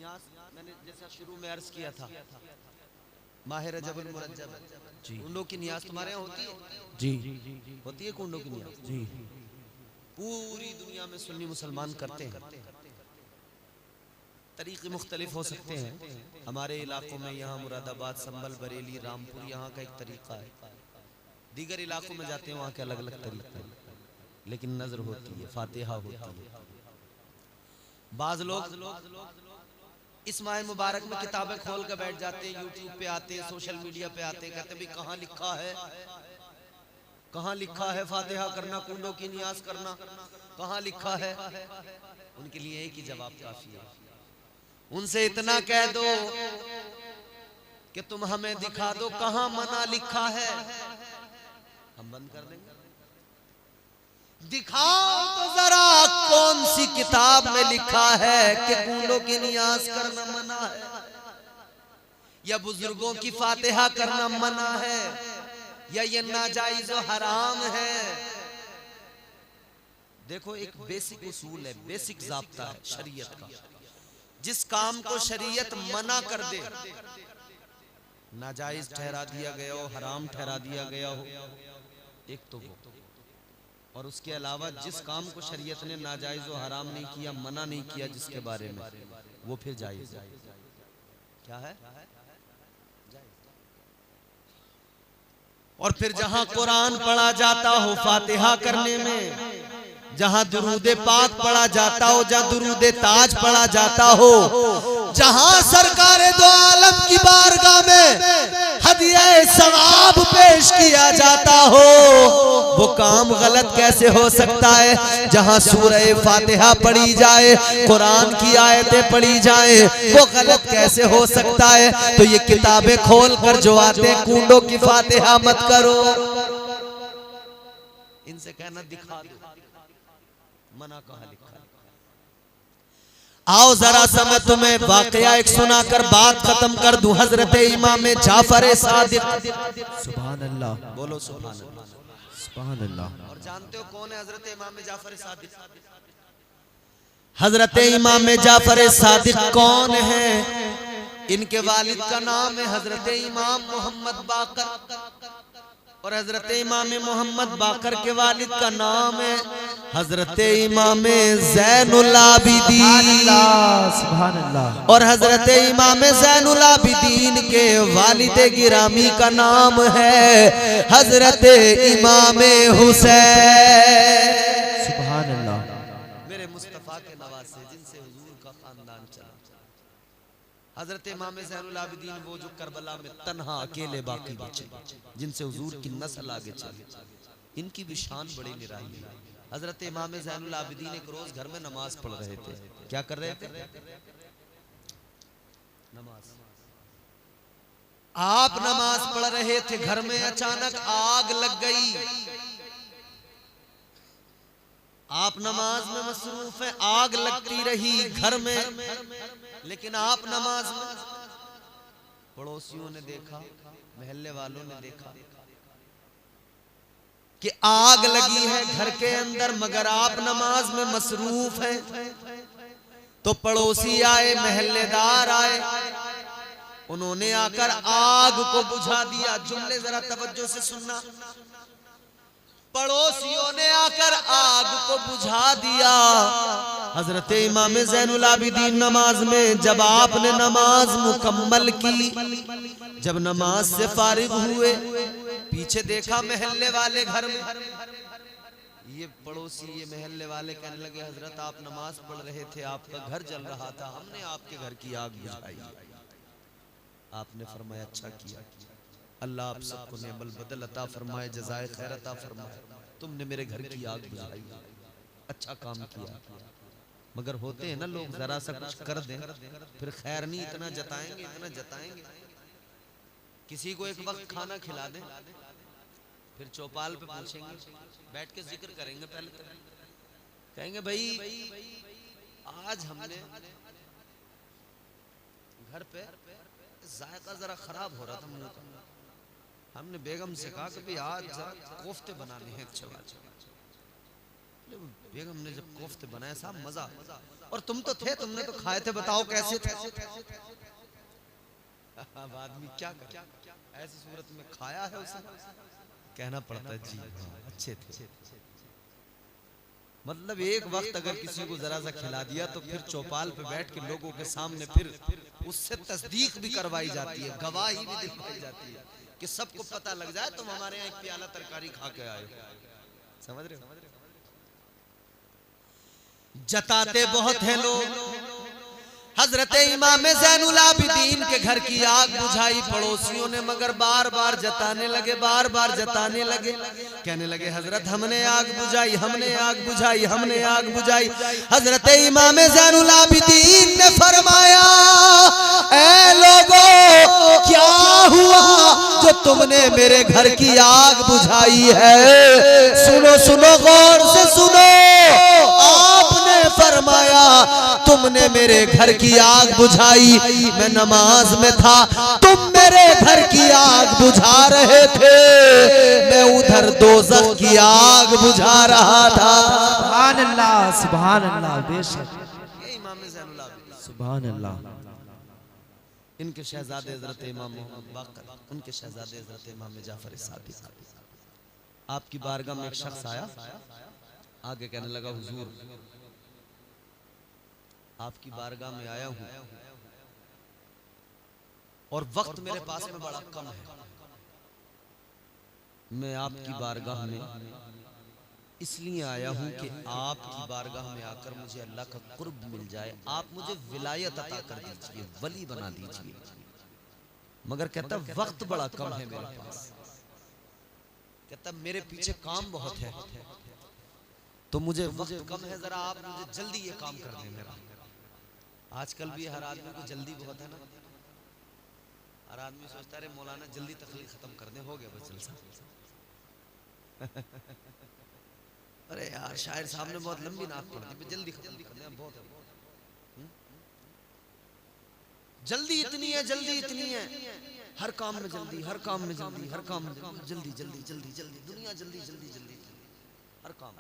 मैंने जैसा शुरू में अर्ज किया था, माह रजब मुरज्जब कुंडों की नियाज तुम्हारे यहाँ होती है? जी होती है कुंडों की नियाज। जी। पूरी दुनिया में सुन्नी मुसलमान करते हैं, तरीके मुख्तलिफ हो सकते हैं। हमारे इलाकों में यहाँ मुरादाबाद, संभल, बरेली, रामपुर यहाँ का एक तरीका है, दीगर इलाकों में जाते हैं वहाँ के अलग अलग तरीके हैं, लेकिन नजर होती है, फातिहा होती है। बाज लोग इस माह मुबारक में किताबें खोल कर बैठ जाते हैं, यूट्यूब पे आते हैं, सोशल मीडिया पे आते हैं, कहते हैं भाई कहाँ लिखा है, कहाँ लिखा है फातिहा करना, कुंडों की नियाज करना, कहाँ लिखा है। उनके लिए एक ही जवाब काफी है, उनसे इतना कह दो कि तुम हमें दिखा दो कहाँ मना लिखा है, हम बंद कर देंगे। दिखाओ तो जरा कौन सी किताब में लिखा है कि कुंडों की नियाज करना मना है, या बुजुर्गों की फातिहा करना मना है, या ये नाजायज और हराम है। देखो एक बेसिक उसूल है, बेसिक ज़ाब्ता है शरीयत का, जिस काम को शरीयत मना कर दे, नाजायज ठहरा दिया गया हो, हराम ठहरा दिया गया हो, एक तो वो, और उसके अलावा जिस काम को शरीयत ने नाजायज और हराम नहीं किया, मना नहीं किया जिसके बारे में, वो फिर जायज है। क्या है? और फिर जहां कुरान पढ़ा जाता हो फातिहा करने में, जहां दुरूदे पाक पढ़ा जाता हो, जहां दुरूदे ताज पढ़ा जाता हो, जहां सरकारे दो आलम की बारगाह में हदिया सवाब पेश किया जाता हो, वो काम गलत कैसे हो सकता है? जहां सूरह फातिहा पढ़ी जाए, कुरान की आयतें पढ़ी जाए, वो गलत कैसे हो सकता है? तो ये किताबें खोल कर जो आते कुंडों की फातिहा मत करो, इनसे कहना दिखा दो, मना कहाँ लिखा है। आओ जरा सा मैं तुम्हें वाकया एक सुनाकर बात खत्म कर दूं। हजरत इमाम जाफर सादिक, सुभान अल्लाह, बोलो सुभान अल्लाह, सुभान अल्लाह। और जानते हो कौन है हजरत इमाम जाफर सादिक? हजरत इमाम जाफर सादिक कौन है? इनके वालिद का नाम है हजरत इमाम मोहम्मद बाकर, और हजरत इमाम मोहम्मद बाकर के वालिद का नाम है हजरत इमाम ज़ैनुल आबिदीन, सुभान अल्लाह। और हजरत इमाम ज़ैनुल आबिदीन के वालिद गिरामी का नाम है हजरत इमाम हुसैन, सुभान अल्लाह। मेरे मुस्तफ़ा के नवासे जिनसे हुजूर का खानदान चला। हजरत इमाम ज़ैनुल आबिदीन वो जो करबला में तन्हा अकेले बाकी बचे, जिनसे हुजूर की नस्ल आगे चली, इनकी भी शान बड़ी निराली है। हजरत इमाम ज़ैनुल आबिदीन एक रोज घर में नमाज पढ़ रहे थे। क्या कर रहे थे? नमाज। आप नमाज पढ़ रहे थे, घर में अचानक आग लग गई। आप नमाज में मसरूफ है, आग लगती रही घर में, लेकिन आप नमाज में। पड़ोसियों ने देखा, मोहल्ले वालों ने देखा कि आग लगी है घर के अंदर, मगर आप नमाज में मसरूफ हैं। तो पड़ोसी आए, मोहल्लेदार आए, उन्होंने आकर आग को बुझा दिया। जुमले जरा तवज्जो से सुनना। पड़ोसियों ने आकर आग को बुझा दिया। हजरत इमाम ज़ैनुल आबिदीन नमाज में, जब आपने नमाज मुकम्मल की, जब नमाज से फारिग हुए, पीछे देखा मोहल्ले वाले घर में। ये पड़ोसी, ये मोहल्ले वाले कहने लगे, हजरत आप नमाज पढ़ रहे थे, आपका घर जल रहा था, हमने आपके घर की आग बुझाई। आपने फरमाया अच्छा किया, अल्लाह आप सबको नेमल बदल अता फरमाए, जज़ाए खैर अता फरमाए, तुमने मेरे घर की आग बुझाई, अच्छा काम किया। मगर होते हैं ना लोग, जरा सा कुछ कर दें फिर खैर नहीं इतना जताएंगे, इतना जताएंगे। किसी को एक वक्त खाना खिला दें, फिर चौपाल पे पूछेंगे, बैठ के जिक्र करेंगे, पहले तो कहेंगे भाई आज हमने घर पे जायका जरा खराब हो रहा था मुंह का, हमने बेगम से कहा कि भाई आज जरा कोफ्ते बनाने हैं अच्छे वाले। बेगम ने जब कोफ्ते बनाए साहब मजा, और तुम तो थे, तुमने तो खाए थे, बताओ कैसे थे? अब आदमी क्या करे, ऐसी सूरत में खाया है उसे, कहना पड़ता है जी हाँ अच्छे थे। मतलब एक वक्त अगर किसी को जरा सा खिला दिया तो फिर चौपाल पे बैठ के लोगों के सामने फिर उससे तस्दीक भी करवाई जाती है, गवाही भी दिलवाई जाती है कि सबको पता लग जाए तुम हमारे यहाँ एक प्याला तरकारी खा के आए हो। समझ रहे हो? जताते बहुत हैं लोग, हजरत इमाम ज़ैनुल आबिदीन के घर की आग बुझाई पड़ोसियों ने, मगर बार बार जताने लगे, बार बार जताने लगे, कहने लगे हजरत हमने आग बुझाई, हमने आग बुझाई, हमने आग बुझाई। हजरत इमाम ज़ैनुल आबिदीन ने फरमाया, ऐ लोगों क्या हुआ जो तुमने मेरे घर की आग बुझाई है? सुनो सुनो गौर से सुनो, आपने फरमाया तुमने मेरे घर की आग बुझाई, मैं नमाज में था, तुम मेरे घर की आग बुझा रहे थे, मैं उधर दोज़ख की आग बुझा रहा था। सुभान अल्लाह, सुभान अल्लाह, बेशक ये इमाम ज़ैनुल आबिदीन, सुभान अल्लाह। इनके शहजादे हजरत इमाम मोहम्मद बाकर, उनके शहजादे हजरत इमाम जाफर सादिक, आपकी बारगाह में एक शख्स आया, आगे कहने लगा हुजूर आपकी बारगाह में आया हूं और वक्त मेरे पास में बड़ा कम है, मैं आपकी बारगाह में इसलिए आया हूं कि आपकी बारगाह में आकर मुझे अल्लाह का कुर्ब मिल जाए, आप मुझे विलायत अता कर दीजिए, वली बना दीजिए, मगर कहता वक्त बड़ा कम है मेरे पास, कहता मेरे पीछे काम बहुत है, तो मुझे वक्त कम है, जरा आप मुझे जल्दी ये काम कर दें मेरा। आजकल भी हर आदमी को जल्दी बहुत है ना, हर आदमी सोचता है मौलाना जल्दी तकलीफ खत्म कर दे, हो गया बस जलसा। अरे यार शायर साहब ने बहुत लंबी नात पढ़ दी, जल्दी खत्म कर दे, बहुत है। जल्दी इतनी है, जल्दी इतनी है, हर काम में जल्दी, हर काम में जल्दी, हर काम में जल्दी जल्दी जल्दी जल्दी, दुनिया जल्दी जल्दी जल्दी, हर काम।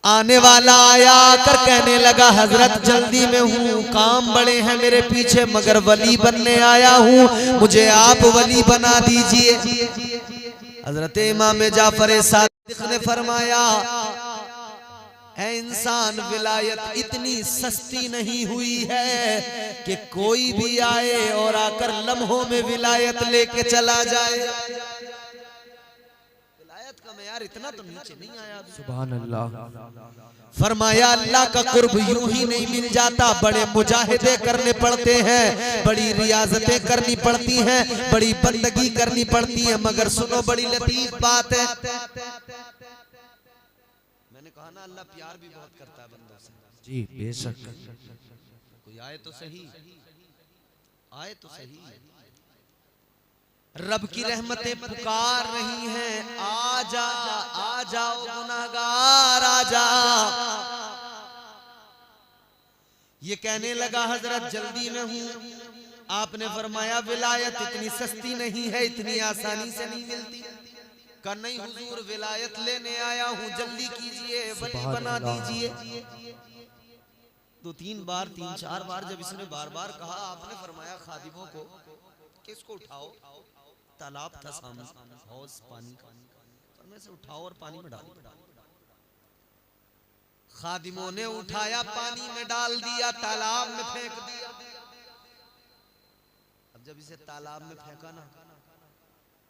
आने वाला आया कर कहने लगा हजरत जल्दी में हूँ, काम बड़े हैं मेरे पीछे, मगर वली बनने आया हूँ, मुझे आप वली बना दीजिए। हजरत इमाम जाफर सादिक ने फरमाया, है इंसान विलायत इतनी सस्ती नहीं हुई है कि कोई भी आए और आकर लम्हों में विलायत लेके चला जाए। का मयार इतना तो नीचे नहीं आया। सुभान अल्लाह। फरमाया अल्लाह का कुर्ब यूं ही नहीं मिल जाता, बड़े मुजाहिदे करने पड़ते हैं, बड़ी रियाजतें करनी पड़ती हैं, बड़ी बंदगी करनी पड़ती है। मगर सुनो बड़ी लतीफ बात है, मैंने कहा ना अल्लाह प्यार भी बहुत करता है बंदों से। जी बेशक। कोई आए तो सही, आए तो सही, रब की रहमतें पुकार रही हैं, आजा आ जाओ गुनाहगार आजा। ये कहने लगा हजरत जल्दी में हूं, आपने फरमाया विलायत इतनी सस्ती नहीं है, इतनी आसानी से नहीं मिलती। कहा नहीं हुजूर विलायत लेने आया हूं, जल्दी कीजिए, वली बना दीजिए। 2-3 बार 3-4 बार जब इसने बार बार कहा, आपने फरमाया खादिमों को किसको उठाओ, तालाब था सामने हौज पानी का, में से उठाओ और पानी में डालो। खादिमों ने उठाया, पानी में डाल दिया, तालाब में फेंक दिया। अब जब इसे तालाब में फेंका ना,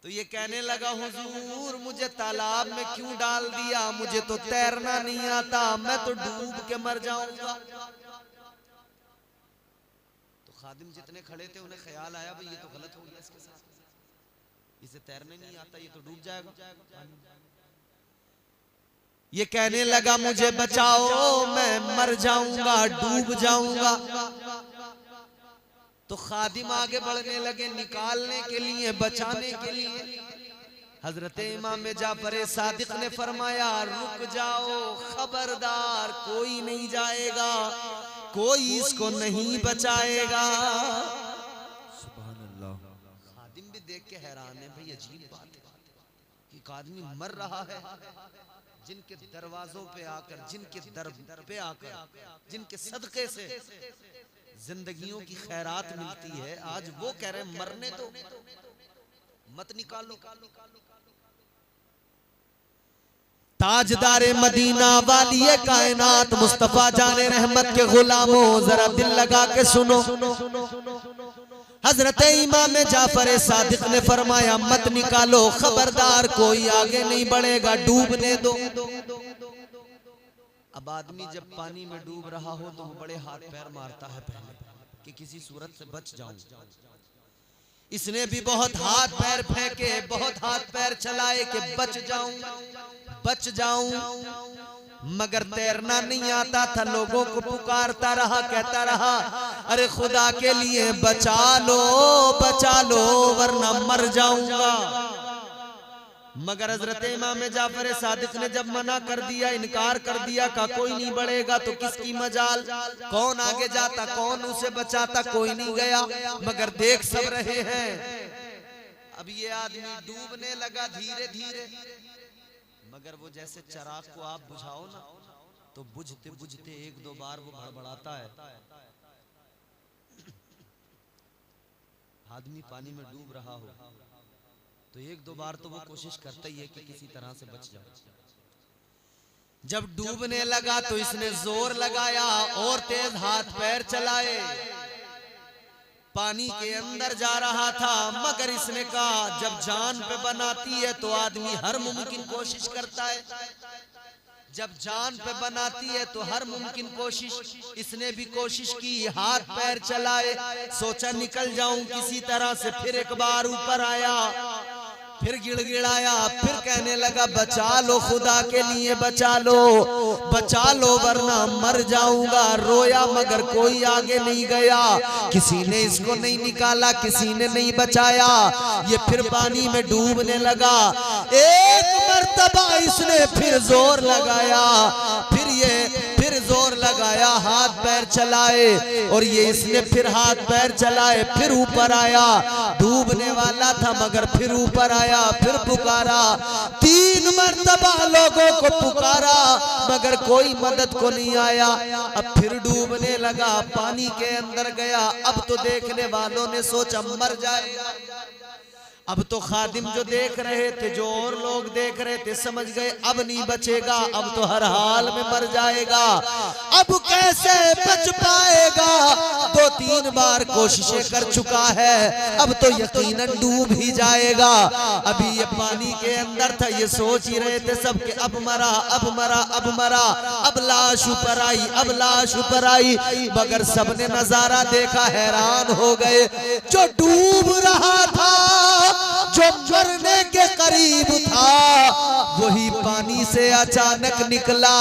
तो ये कहने लगा हुजूर मुझे तालाब में क्यों डाल दिया, मुझे तो तैरना नहीं आता, मैं तो डूब के मर जाऊंगा। तो खादिम जितने खड़े थे उन्हें ख्याल आया भाई ये तो गलत हो गया इसके साथ, इसे तैरने नहीं आता, ये तो डूब जाएगा। ये कहने लगा मुझे बचाओ, मैं मर जाऊंगा, डूब जाऊंगा। तो खादिम आगे बढ़ने लगे निकालने के लिए, बचाने के लिए। हजरत इमाम जाफर सादिक ने फरमाया रुक जाओ, खबरदार कोई नहीं जाएगा, कोई इसको नहीं बचाएगा। खादिम भी देख के हैरान है, भाई अजीब बात है, एक आदमी मर रहा है, जिनके दरवाजों पे आकर, जिनके दर पे आकर, जिनके सदके से जिंदगियों की खैरात मिलती है, आज वो कह रहे हैं मरने दो, मत निकालो। ताजदारे मदीना वालिए कायनात मुस्तफा जाने रहमत के गुलामों, जरा दिल लगा के सुनो। हजरत इमाम जाफर सादिक ने फरमाया मत निकालो, खबरदार कोई आगे नहीं बढ़ेगा, डूबने दो। अब आदमी जब पानी में डूब रहा हो तो वो बड़े हाथ पैर मारता है पहले कि किसी सूरत से बच जाऊं। इसने भी बहुत हाथ पैर फेंके, बहुत हाथ पैर चलाए कि बच जाऊं, बच जाऊं, मगर तैरना नहीं आता था। लोगों को पुकारता रहा, कहता रहा अरे खुदा के लिए बचा लो वरना मर जाऊंगा। मगर हजरत इमाम जाफर सादिक ने जब मना कर दिया, इनकार कर दिया, का कोई नहीं बढ़ेगा तो किसकी मजाल, कौन आगे जाता, कौन उसे बचाता, कोई नहीं गया। मगर देख सब रहे हैं। अब ये आदमी डूबने लगा धीरे धीरे, मगर वो जैसे चिराग को आप बुझाओ ना तो बुझते बुझते एक दो बार वो भड़बड़ाता है। आदमी पानी में डूब रहा हो तो एक दो बार तो वो कोशिश करता ही है कि किसी तरह से बच जाए। जब डूबने लगा तो इसने जोर लगाया और तेज हाथ पैर चलाए, पानी के अंदर जा रहा था। मगर इसने कहा जब जान पे बनाती है तो आदमी हर मुमकिन कोशिश करता है, जब जान पे बनाती है तो हर मुमकिन कोशिश। इसने भी कोशिश की, हाथ पैर चलाए, सोचा निकल जाऊं किसी तरह से। फिर एक बार ऊपर आया, फिर गिड़गिड़ाया, फिर कहने लगा बचा लो, खुदा के लिए बचा लो वरना मर जाऊंगा। रोया मगर कोई आगे नहीं गया, किसी ने इसको नहीं निकाला, किसी ने नहीं बचाया। ये फिर पानी में डूबने लगा। एक मर्तबा इसने फिर जोर लगाया, फिर जोर लगाया, हाथ पैर चलाए, और ये इसने फिर हाथ पैर चलाए, फिर ऊपर आया। डूबने वाला था मगर फिर ऊपर आया, फिर पुकारा। 3 मर्तबा लोगों को पुकारा मगर कोई मदद को नहीं आया। अब फिर डूबने लगा, पानी के अंदर गया। अब तो देखने वालों ने सोचा मर जाएगा। अब तो खादिम जो देख रहे थे, जो और लोग देख रहे थे, समझ गए अब नहीं बचेगा, अब तो हर हाल में मर जाएगा। अब कैसे बच पाएगा? 2-3 बार कोशिशें कर चुका है, अब तो यकीनन डूब ही जाएगा। अभी ये पानी के अंदर था, ये सोच ही रहे थे सब कि अब मरा, अब मरा, अब मरा, अब लाश ऊपर आई, अब लाश ऊपर आई। मगर सबने नजारा देखा, हैरान हो गए। जो डूब रहा था, जो मरने के करीब था, वही पानी से अचानक निकला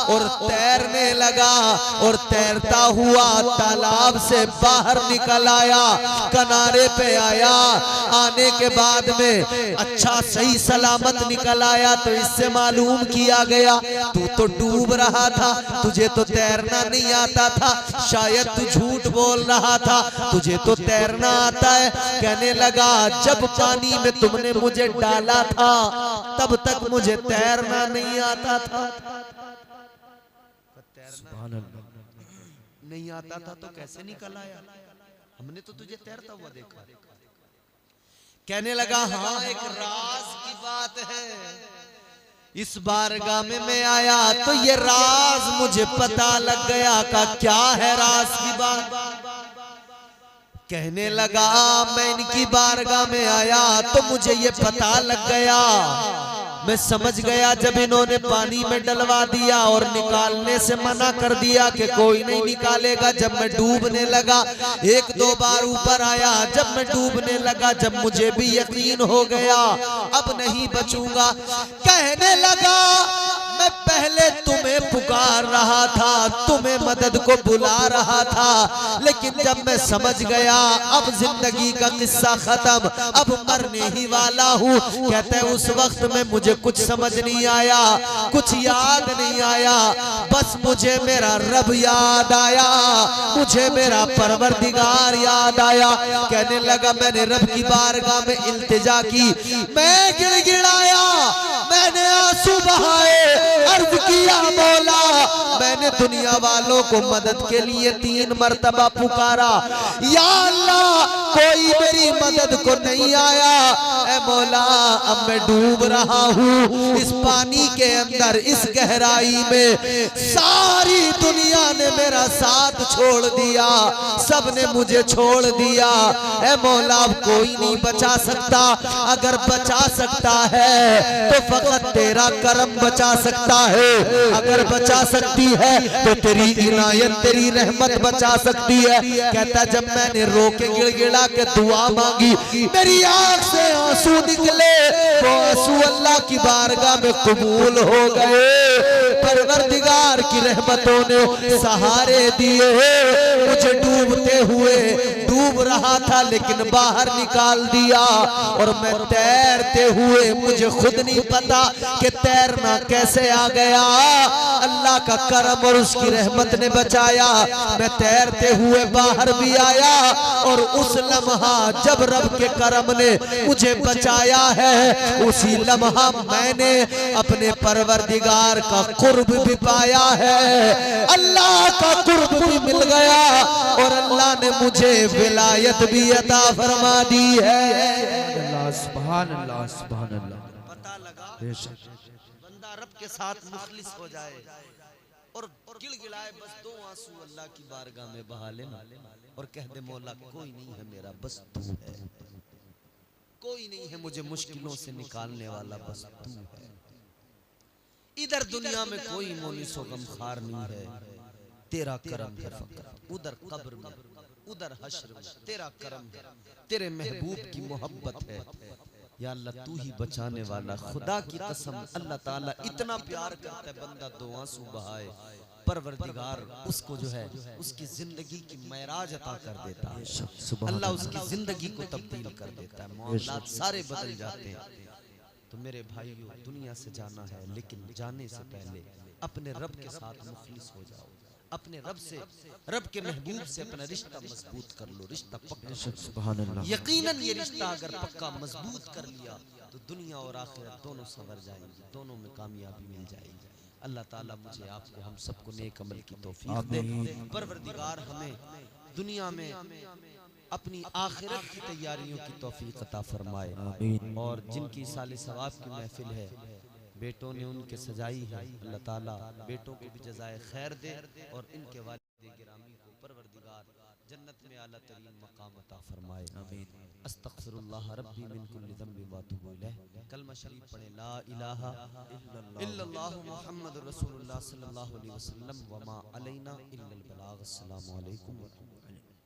और तैरने लगा, और तैरता हुआ तालाब से बाहर निकल आया, किनारे पे आया। आने के बाद में अच्छा सही सलामत निकल आया। तो इससे मालूम किया गया तू तो डूब रहा था, तुझे तो तैरना नहीं आता था, शायद तू झूठ बोल रहा था, तुझे तो तैरना आता है। कहने लगा जब पानी में तुमने मुझे डाला था तब तक मुझे तैरना नहीं आता था। तैरना नहीं आता था तो कैसे निकल आया? हमने तो तुझे तैरता हुआ देखा। कहने लगा हाँ, एक राज की बात है। इस बारगाह में मैं आया तो ये राज मुझे पता लग गया। का क्या है राज की बात? कहने लगा मैं इनकी बारगाह में आया तो मुझे ये पता लग गया, मैं समझ गया जब इन्होंने पानी में डलवा दिया और निकालने से मना कर दिया कि कोई नहीं निकालेगा। जब मैं डूबने लगा, 1-2 बार ऊपर आया, जब मैं डूबने लगा, जब मुझे भी यकीन हो गया अब नहीं बचूंगा। कहने लगा मैं पहले तुम्हें पुकार रहा था, तुम्हें मदद को बुला रहा था, लेकिन जब मैं समझ गया अब जिंदगी का किस्सा खत्म, अब मरने ही वाला हूँ। कहते हैं उस वक्त में मुझे कुछ समझ नहीं आया, कुछ याद नहीं आया, बस मुझे मेरा रब याद आया, मुझे मेरा परवरदिगार याद आया। कहने लगा मैंने रब की बारगाह में इल्तिजा की, मैं गिड़गिड़ाया, मैंने आंसू बहाए, अर्ज किया मौला, मैंने दुनिया वालों को मदद के लिए 3 मर्तबा पुकारा, या अल्लाह कोई मेरी मदद को नहीं आया। ऐ मौला अब मैं डूब रहा हूँ इस पानी के अंदर, इस गहराई में, सारी दुनिया ने मेरा साथ छोड़ दिया, सबने मुझे छोड़ दिया। ऐ मौला अब कोई नहीं बचा सकता, अगर बचा सकता है तो फकत तेरा करम बचा सकता है, अगर बचा सकती है तो तेरी इनायत तेरी रहमत बचा सकती है। कहता जब मैंने रो के गिड़गिड़ा के दुआ मांगी, मेरी आंख से आंसू निकले, वो आंसू अल्लाह की बारगाह में कबूल हो गए। परवरदिगार की रहमतों ने सहारे दिए, मुझे डूबते हुए, डूब रहा था लेकिन बाहर निकाल दिया, और मैं तैरते हुए मुझे खुद नहीं पता कि तैरना कैसे आ गया, अल्लाह का करम और उसकी रहमत ने बचाया। मैं तैरते हुए बाहर भी आया, और उस लम्हा जब रब के करम ने मुझे बचाया है, उसी लम्हा मैंने अपने परवरदिगार का कुर्ब भी पाया है, अल्लाह का कुर्ब भी मिल गया, और अल्लाह ने मुझे विलायत भी अता फरमा दी है। अल्लाह सुभान अल्लाह सुभान अल्लाह। पता लगा बेशक बंदा रब के साथ मुखलिस हो जाए और गिड़गिड़ाए, बस 2 आंसू अल्लाह की बारगाह में बहा लेना और कह दे मौला कोई नहीं है मेरा, बस तू है, कोई नहीं है मुझे मुश्किलों से निकालने वाला, बस तू है। इधर दुनिया में कोई मोनिसो गमखार नहीं है, तेरा करम है फकत, उधर कब्र में, उधर हश्र में तेरा करम है, तेरे महबूब की मोहब्बत है। या अल्लाह तू ही बचाने वाला, खुदा की कसम अल्लाह ताला इतना प्यार करता है, बंदा 2 आंसू बहाए, परवरदिगार उसको जो है उसकी जिंदगी की मैराज अता कर देता है, अल्लाह उसकी जिंदगी को तब्दील कर देता है, मामलात सारे बदल जाते हैं। तो मेरे भाइयों दुनिया से जाना है, लेकिन जाने से पहले अपने रब के साथ मुखलिस हो जाओ, अपने रब से, रब के महबूब से अपना रिश्ता मजबूत कर लो, रिश्ता पक्का। सुभान अल्लाह। यकीनन ये रिश्ता अगर पक्का मजबूत कर लिया तो दुनिया और आखिरत दोनों संवर जाएंगी, दोनों में कामयाबी मिल जाएगी। अल्लाह ताला मुझे आपको हम सबको नेक अमल की तौफीक दे। परवरदिगार हमें दुनिया में अपनी आखिरत की तैयारियों की तौफीक अता फरमाए, और जिनकी साले सवाब की महफिल है, बेटों ने उनके सजाई है, अल्लाह ताला बेटों को भी जज़ाए खैर दे, और इनके वालिद गिरामी को परवरदिगार जन्नत में आला तरीन मकाम अता फरमाए। अस्तगफिरुल्लाह रब्बी मिन कुल्लि ज़ंबि व अतूबु इलैह। कलमा शरीफ पढ़े, ला इलाहा इल्लल्लाहु मुहम्मदुर रसूलुल्लाह सल्लल्लाहु अलैहि वसल्लम व मा अलैना इल्लल बलाग। अस्सलामु अलैकुम व रहमतुल्लाह।